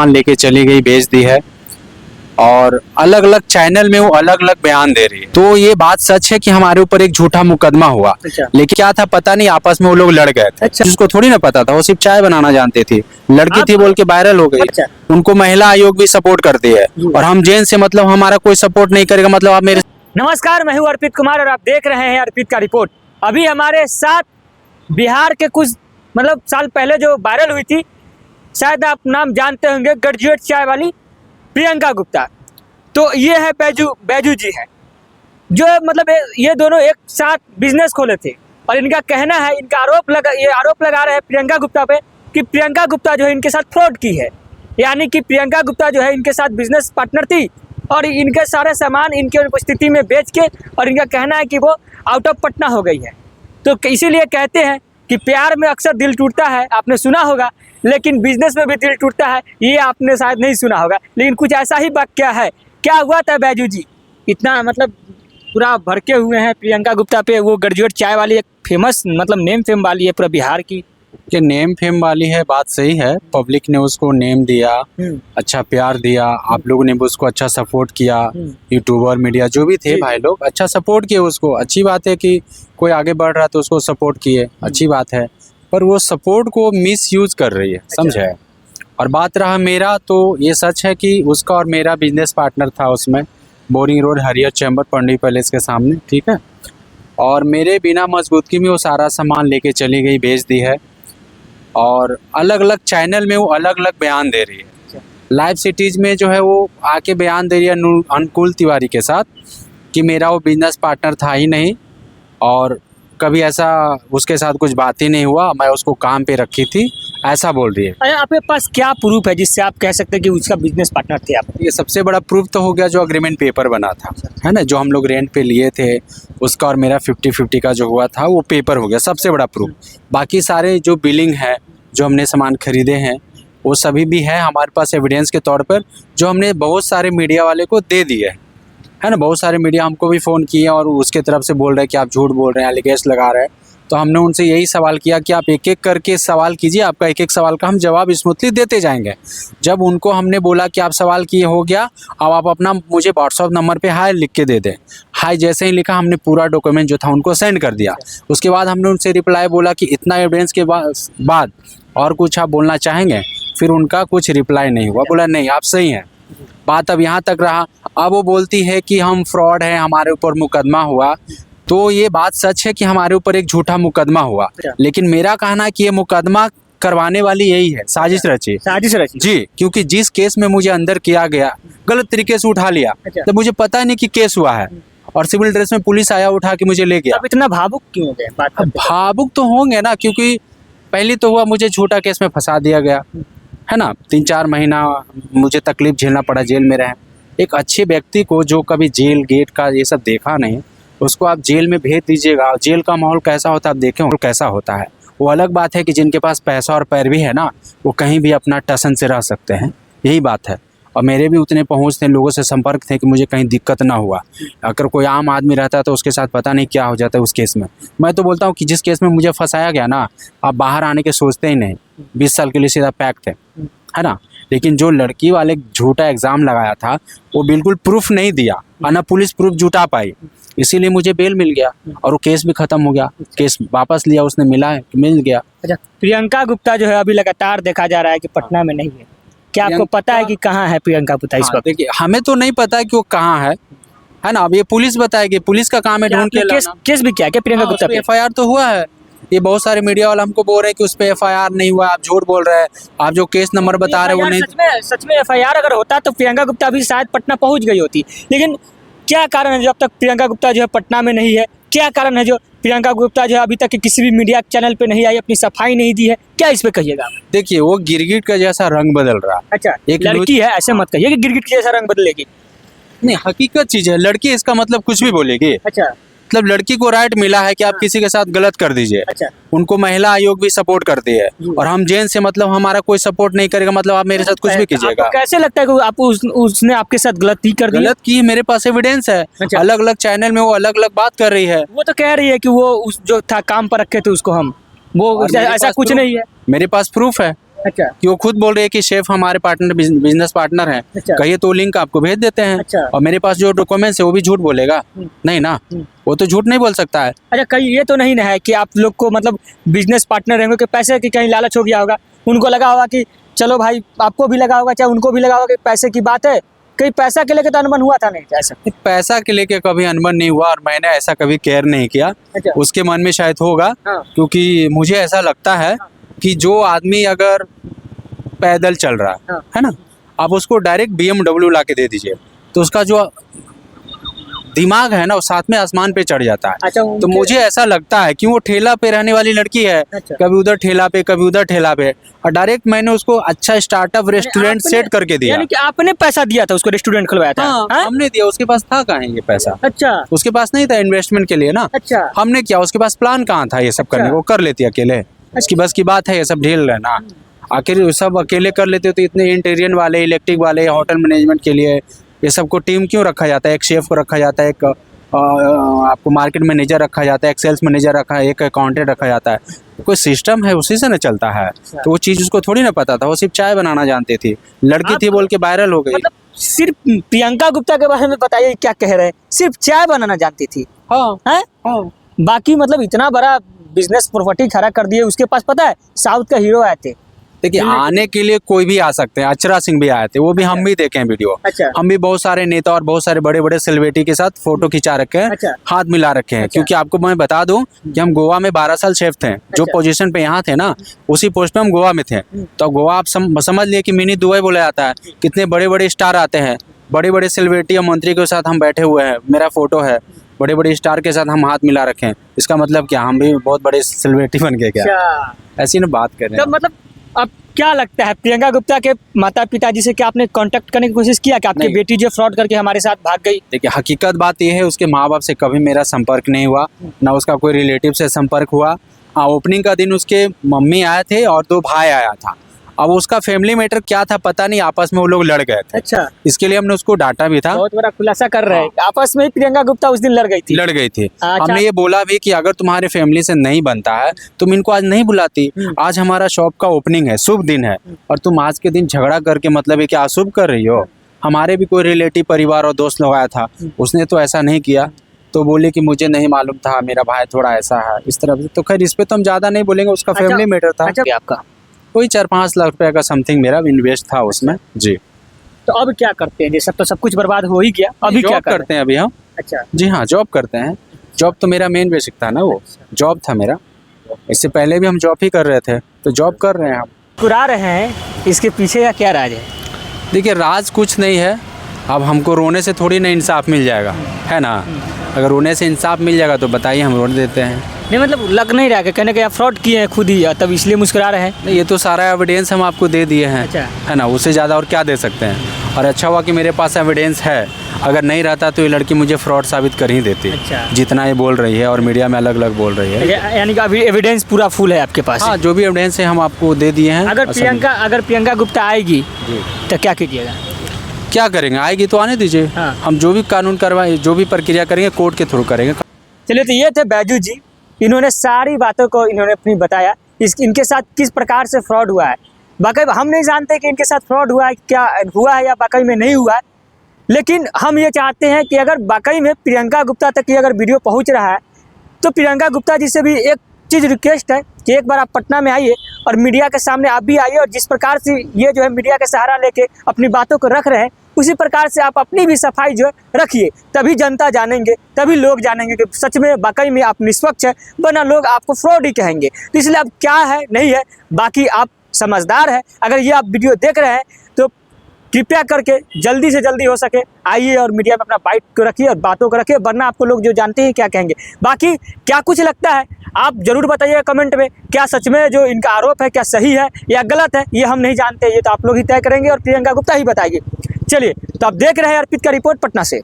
लेके चली गई, बेच दी है और अलग अलग चैनल में वो अलग अलग बयान दे रही है। तो ये बात सच है कि हमारे ऊपर एक झूठा मुकदमा हुआ। अच्छा। लेकिन क्या था पता नहीं, आपस में वो लोग लड़ गए थे। अच्छा। जिसको थोड़ी ना पता था, वो सिर्फ चाय बनाना जानती थी, लड़की थी बोल के वायरल हो गई। अच्छा। उनको महिला आयोग भी सपोर्ट करती है और हम जेंट्स से मतलब हमारा कोई सपोर्ट नहीं करेगा, मतलब आप मेरे। नमस्कार, मैं हूं अर्पित कुमार और आप देख रहे हैं अर्पित का रिपोर्ट। अभी हमारे साथ बिहार के कुछ साल पहले जो वायरल हुई थी, शायद आप नाम जानते होंगे, ग्रेजुएट चाय वाली प्रियंका गुप्ता। तो ये है बैजू जी है, जो ये दोनों एक साथ बिजनेस खोले थे और इनका कहना है, इनका आरोप लगा रहे हैं प्रियंका गुप्ता पे कि प्रियंका गुप्ता जो है इनके साथ फ्रॉड की है। यानी कि प्रियंका गुप्ता जो है इनके साथ बिजनेस पार्टनर थी और इनके सारे सामान इनके उपस्थिति में बेच के, और इनका कहना है कि वो आउट ऑफ पटना हो गई है। तो इसीलिए कहते हैं कि प्यार में अक्सर दिल टूटता है, आपने सुना होगा, लेकिन बिजनेस में भी दिल टूटता है, ये आपने शायद नहीं सुना होगा, लेकिन कुछ ऐसा ही वाक्य है। क्या हुआ था बैजू जी? इतना पूरा भड़के हुए हैं प्रियंका गुप्ता पे। वो ग्रेजुएट चाय वाली एक फेमस नेम फेम वाली है पूरा बिहार की। कि नेम फेम वाली है, बात सही है। पब्लिक ने उसको नेम दिया, अच्छा प्यार दिया, आप लोगों ने भी उसको अच्छा सपोर्ट किया, यूट्यूबर मीडिया जो भी थे भाई लोग अच्छा सपोर्ट किए उसको। अच्छी बात है कि कोई आगे बढ़ रहा है तो उसको सपोर्ट किए, अच्छी बात है। पर वो सपोर्ट को मिस यूज कर रही है, समझे। और बात रहा मेरा, तो ये सच है कि उसका और मेरा बिजनेस पार्टनर था उसमें, बोरिंग रोड हरियर चैम्बर पंडित पैलेस के सामने, ठीक है। और मेरे बिना मजबूती में वो सारा सामान लेके चली गई, बेच दी है और अलग अलग चैनल में वो अलग अलग बयान दे रही है। लाइव सिटीज में जो है वो आके बयान दे रही है अनुकूल तिवारी के साथ कि मेरा वो बिजनेस पार्टनर था ही नहीं और कभी ऐसा उसके साथ कुछ बात ही नहीं हुआ, मैं उसको काम पे रखी थी, ऐसा बोल रही है। अरे आपके पास क्या प्रूफ है जिससे आप कह सकते हैं कि उसका बिजनेस पार्टनर थे आप? ये सबसे बड़ा प्रूफ तो हो गया जो अग्रीमेंट पेपर बना था, है ना, जो हम लोग रेंट पे लिए थे, उसका और मेरा 50-50 का जो हुआ था वो पेपर हो गया, सबसे बड़ा प्रूफ। बाकी सारे जो बिलिंग है, जो हमने सामान खरीदे हैं, वो सभी भी है हमारे पास एविडेंस के तौर पर, जो हमने बहुत सारे मीडिया वाले को दे दिए है ना। बहुत सारे मीडिया हमको भी फ़ोन किए और उसके तरफ से बोल रहे हैं कि आप झूठ बोल रहे हैं, एलिगेशन लगा रहे हैं। तो हमने उनसे यही सवाल किया कि आप एक एक करके सवाल कीजिए, आपका एक एक सवाल का हम जवाब स्मूथली देते जाएंगे। जब उनको हमने बोला कि आप सवाल किए हो गया, अब आप अपना मुझे व्हाट्सअप नंबर पे हाय लिख के दे दें। हाय जैसे ही लिखा, हमने पूरा डॉक्यूमेंट जो था उनको सेंड कर दिया। उसके बाद हमने उनसे रिप्लाई बोला कि इतना एविडेंस के बाद और कुछ आप बोलना चाहेंगे? फिर उनका कुछ रिप्लाई नहीं हुआ, बोला नहीं आप सही हैं। बात अब यहाँ तक रहा। अब वो बोलती है कि हम फ्रॉड हैं, हमारे ऊपर मुकदमा हुआ। तो ये बात सच है कि हमारे ऊपर एक झूठा मुकदमा हुआ, लेकिन मेरा कहना है कि ये मुकदमा करवाने वाली यही है, साजिश रची जी। क्योंकि जिस केस में मुझे अंदर किया गया, गलत तरीके से उठा लिया, तो मुझे पता नहीं कि केस हुआ है और सिविल ड्रेस में पुलिस आया, उठा के मुझे ले गया। अब इतना भावुक क्यों हो गए? भावुक तो होंगे ना, क्योंकि पहले तो हुआ मुझे झूठा केस में फंसा दिया गया, है ना। 3-4 महीना मुझे तकलीफ झेलना पड़ा, जेल में रहे। एक अच्छे व्यक्ति को जो कभी जेल गेट का ये सब देखा नहीं, उसको आप जेल में भेज दीजिएगा, जेल का माहौल कैसा होता है आप देखें, कैसा होता है। वो अलग बात है कि जिनके पास पैसा और पैर भी है ना, वो कहीं भी अपना टसन से रह सकते हैं, यही बात है। और मेरे भी उतने पहुँच थे, लोगों से संपर्क थे कि मुझे कहीं दिक्कत ना हुआ। अगर कोई आम आदमी रहता है तो उसके साथ पता नहीं क्या हो जाता है उस केस में। मैं तो बोलता हूँ कि जिस केस में मुझे फंसाया गया ना, आप बाहर आने के सोचते ही नहीं, 20 साल के लिए सीधा पैक थे, है ना। लेकिन जो लड़की वाले झूठा एग्जाम लगाया था, वो बिल्कुल प्रूफ नहीं दिया और ना पुलिस प्रूफ जुटा पाई, इसीलिए मुझे बेल मिल गया और वो केस भी खत्म हो गया। केस वापस लिया उसने, मिल गया। अच्छा, प्रियंका गुप्ता जो है अभी लगातार देखा जा रहा है कि पटना में नहीं है। क्या आपको पता है कि कहाँ है प्रियंका गुप्ता इस वक्त? देखिए, हमें तो नहीं पता है कि वो कहाँ है ना। अब ये पुलिस बताएगी, पुलिस का काम है ढूंढ के लाना। केस भी क्या प्रियंका गुप्ता पे? FIR तो हुआ है। ये बहुत सारे मीडिया वाले हमको बोल रहे हैं कि उस पे FIR नहीं हुआ, आप झूठ बोल रहे हैं, आप जो केस नंबर बता रहे हैं वो नहीं। सच में FIR अगर होता तो प्रियंका गुप्ता भी शायद पटना पहुंच गई होती। लेकिन क्या कारण है जब तक प्रियंका गुप्ता जो है पटना में नहीं है? क्या कारण है जो प्रियंका गुप्ता जो है अभी तक किसी भी मीडिया चैनल पे नहीं आई, अपनी सफाई नहीं दी है? क्या इस पे कहिएगा? देखिए, वो गिरगिट का जैसा रंग बदल रहा है। अच्छा, एक लड़की है, ऐसे मत कहिए कि गिरगिट के जैसा रंग बदलेगी। नहीं, हकीकत चीज है। लड़की इसका मतलब कुछ भी बोलेगी। अच्छा, मतलब लड़की को राइट मिला है कि आप किसी के साथ गलत कर दीजिए। अच्छा। उनको महिला आयोग भी सपोर्ट करती है और हम जेंट्स से मतलब हमारा कोई सपोर्ट नहीं करेगा, मतलब आप मेरे साथ कुछ भी कीजिएगा। कैसे लगता है कि आप उसने आपके साथ गलती कर दी? गलत की, मेरे पास एविडेंस है। अच्छा। अलग अलग चैनल में वो अलग अलग बात कर रही है। वो तो कह रही है कि वो उस जो था काम पर रखे थे उसको हम, वो ऐसा कुछ नहीं है। मेरे पास प्रूफ है। अच्छा कि वो खुद बोल रहे हैं कि शेफ हमारे पार्टनर बिजनेस पार्टनर है, अच्छा। कहिए तो लिंक आपको भेज देते हैं। अच्छा। और मेरे पास जो डॉक्यूमेंट्स है वो भी झूठ बोलेगा? नहीं ना, वो तो झूठ नहीं बोल सकता है। अच्छा, कहीं ये तो नहीं ना है कि आप लोग को मतलब बिजनेस पार्टनर रहेंगे कि पैसे की कहीं लालच हो गया होगा, उनको लगा होगा कि चलो भाई आपको भी लगा होगा चाहे उनको भी लगा होगा कि पैसे की बात है, कहीं पैसा के लेके तो अनबन हुआ था नहीं ऐसा? पैसा के लेके कभी अनबन नहीं हुआ और मैंने ऐसा कभी केयर नहीं किया। अच्छा। उसके मन में शायद होगा, हाँ। क्योंकि मुझे ऐसा लगता है कि जो आदमी अगर पैदल चल रहा हाँ। है ना, आप उसको डायरेक्ट BMW ला के दे दीजिए तो उसका जो दिमाग है ना वो साथ में आसमान पे चढ़ जाता है। अच्छा, तो मुझे ऐसा लगता है कि वो ठेला पे रहने वाली लड़की है, अच्छा। कभी उधर ठेला पे कभी उधर ठेला पे, और डायरेक्ट मैंने उसको अच्छा स्टार्टअप रेस्टोरेंट सेट करके दिया। यानी कि आपने पैसा दिया था उसको, रेस्टोरेंट खुलवाया था? हाँ, हाँ? हमने दिया। उसके पास था कहाँ ये पैसा? अच्छा उसके पास नहीं था इन्वेस्टमेंट के लिए ना। अच्छा हमने किया, उसके पास प्लान कहाँ था ये सब अच्छा। करने? वो कर लेती अकेले, उसकी बस की बात है ये सब ढील रहना। आखिर ये सब अकेले कर लेते तो इतने इंटीरियर वाले, इलेक्ट्रिक वाले, होटल मैनेजमेंट के लिए ये सबको टीम क्यों रखा जाता है? एक शेफ को रखा जाता है, एक आपको मार्केट मैनेजर रखा जाता है, एक सेल्स मैनेजर रखा है, एक अकाउंटेंट रखा जाता है। कोई सिस्टम है उसी से ना चलता है। तो वो चीज़ उसको थोड़ी ना पता था, वो सिर्फ चाय बनाना जानती थी, लड़की थी बोल के वायरल हो गई। मतलब सिर्फ प्रियंका गुप्ता के बारे में बताइए, क्या कह रहे हैं? सिर्फ चाय बनाना जानती थी? हाँ हैं? हाँ। बाकी मतलब इतना बड़ा बिजनेस प्रॉपर्टी खड़ा कर दिए। उसके पास पता है साउथ का हीरो आए थे। देखिए, आने के लिए कोई भी आ सकते हैं। अक्षरा सिंह भी आए थे, वो भी हम भी देखे हैं वीडियो। अच्छा। हम भी बहुत सारे नेता और बहुत सारे बड़े बड़े सेलिब्रिटी के साथ फोटो खिंचा रखे हैं, अच्छा। हाथ मिला रखे हैं। अच्छा। क्योंकि आपको मैं बता दूं कि हम गोवा में 12 साल शेफ थे। जो अच्छा। पोजीशन पे यहाँ थे ना, उसी पोस्ट पे हम गोवा में थे। तो गोवा आप समझ लिए कि मिनी दुबई बोला जाता है। कितने बड़े बड़े स्टार आते हैं, बड़े बड़े सेलिब्रिटी और मंत्री के साथ हम बैठे हुए हैं, मेरा फोटो है, बड़े बड़े स्टार के साथ हम हाथ मिला रखे हैं। इसका मतलब क्या, हम भी बहुत बड़े सेलिब्रिटी बन गए क्या? अच्छा। ऐसी ना बात कर रहे तो हैं। मतलब अब क्या लगता है, प्रियंका गुप्ता के माता पिताजी से क्या आपने कांटेक्ट करने की कोशिश किया कि आपकी नहीं। बेटी जो फ्रॉड करके हमारे साथ भाग गई? देखिए, हकीकत बात यह है, उसके माँ बाप से कभी मेरा संपर्क नहीं हुआ, ना उसका कोई रिलेटिव से संपर्क हुआ। हाँ, ओपनिंग का दिन उसके मम्मी आए थे और 2 भाई आया था। अब उसका फैमिली मैटर क्या था पता नहीं, आपस में वो लोग लड़ गए थे। अच्छा। इसके लिए हमने उसको डांटा भी था। बहुत बड़ा खुलासा कर रहे हैं। आपस में ही प्रियंका गुप्ता उस दिन लड़ गई थी? लड़ गई थी। अच्छा। हमने ये बोला भी कि अगर तुम्हारे फैमिली से नहीं बनता है तुम इनको आज नहीं बुलाती। आज हमारा शॉप का ओपनिंग है, शुभ दिन है, और तुम आज के दिन झगड़ा करके मतलब है कि अशुभ कर रही हो। हमारे भी कोई रिलेटिव, परिवार और दोस्त लोग आया था, उसने तो ऐसा नहीं किया। तो बोले कि मुझे नहीं मालूम था, मेरा भाई थोड़ा ऐसा है, इस तरह से। तो खैर इस पे तो हम ज़्यादा नहीं बोलेंगे, उसका अच्छा। फैमिली मैटर था। अच्छा, आपका कोई 4-5 लाख रुपए का समथिंग मेरा इन्वेस्ट था उसमें जी। तो अब क्या करते हैं? सब तो सब कुछ बर्बाद हो ही गया, अभी क्या जॉब करते हैं अभी हम। अच्छा। जी हाँ, जॉब करते हैं। जॉब तो मेरा मेन बेसिक था ना, वो जॉब था मेरा। इससे पहले भी हम जॉब ही कर रहे थे, तो जॉब कर रहे हैं हम। मुस्कुरा रहे हैं, इसके पीछे का क्या राज है? देखिए, राज कुछ नहीं है। अब हमको रोने से थोड़ी ना इंसाफ मिल जाएगा, है ना? अगर रोने से इंसाफ मिल जाएगा तो बताइए, हम रोने देते हैं। नहीं मतलब लग नहीं रहा कि कहने के आप फ्रॉड किए हैं खुद ही, तब इसलिए मुस्कुरा रहे हैं? नहीं, ये तो सारा एविडेंस हम आपको दे दिए हैं, अच्छा। है ना? उससे ज़्यादा और क्या दे सकते हैं? और अच्छा हुआ कि मेरे पास एविडेंस है। अगर नहीं रहता तो ये लड़की मुझे फ्रॉड साबित कर ही देती। अच्छा। जितना ये बोल रही है और मीडिया में अलग अलग बोल रही है। यानी कि अभी एविडेंस पूरा फुल है आपके पास? हाँ, जो भी एविडेंस है हम आपको दे दिए हैं। अगर प्रियंका गुप्ता आएगी तो क्या कीजिएगा? क्या करेंगे? आएगी तो आने दीजिए। हाँ। हम जो भी कानून करवाए, जो भी प्रक्रिया करेंगे कोर्ट के थ्रू करेंगे। चलिए, तो ये थे बैजू जी। इन्होंने सारी बातों को इन्होंने अपनी बताया, इनके साथ किस प्रकार से फ्रॉड हुआ है। वाकई हम नहीं जानते कि इनके साथ फ्रॉड हुआ है, क्या हुआ है या वाकई में नहीं हुआ है। लेकिन हम ये चाहते हैं कि अगर वाकई में प्रियंका गुप्ता तक ये अगर वीडियो पहुंच रहा है तो प्रियंका गुप्ता जी से भी एक चीज़ रिक्वेस्ट है कि एक बार आप पटना में आइए और मीडिया के सामने आप भी आइए, और जिस प्रकार से ये जो है मीडिया का सहारा लेके अपनी बातों को रख रहे हैं, उसी प्रकार से आप अपनी भी सफाई जो है रखिए। तभी जनता जानेंगे, तभी लोग जानेंगे कि सच में वाकई में आप निष्पक्ष है, वरना लोग आपको फ्रॉड ही कहेंगे। तो इसलिए अब क्या है नहीं है, बाकी आप समझदार है। अगर ये आप वीडियो देख रहे हैं तो कृपया करके जल्दी से जल्दी हो सके आइए और मीडिया में अपना बाइट को रखिए और बातों को रखिए, वरना आपको लोग जो जानते हैं क्या कहेंगे। बाकी क्या कुछ लगता है आप जरूर बताइए कमेंट में, क्या सच में जो इनका आरोप है क्या सही है या गलत है, ये हम नहीं जानते। ये तो आप लोग ही तय करेंगे और प्रियंका गुप्ता ही बताएगी। चलिए, तो आप देख रहे हैं अर्पित का रिपोर्ट पटना से।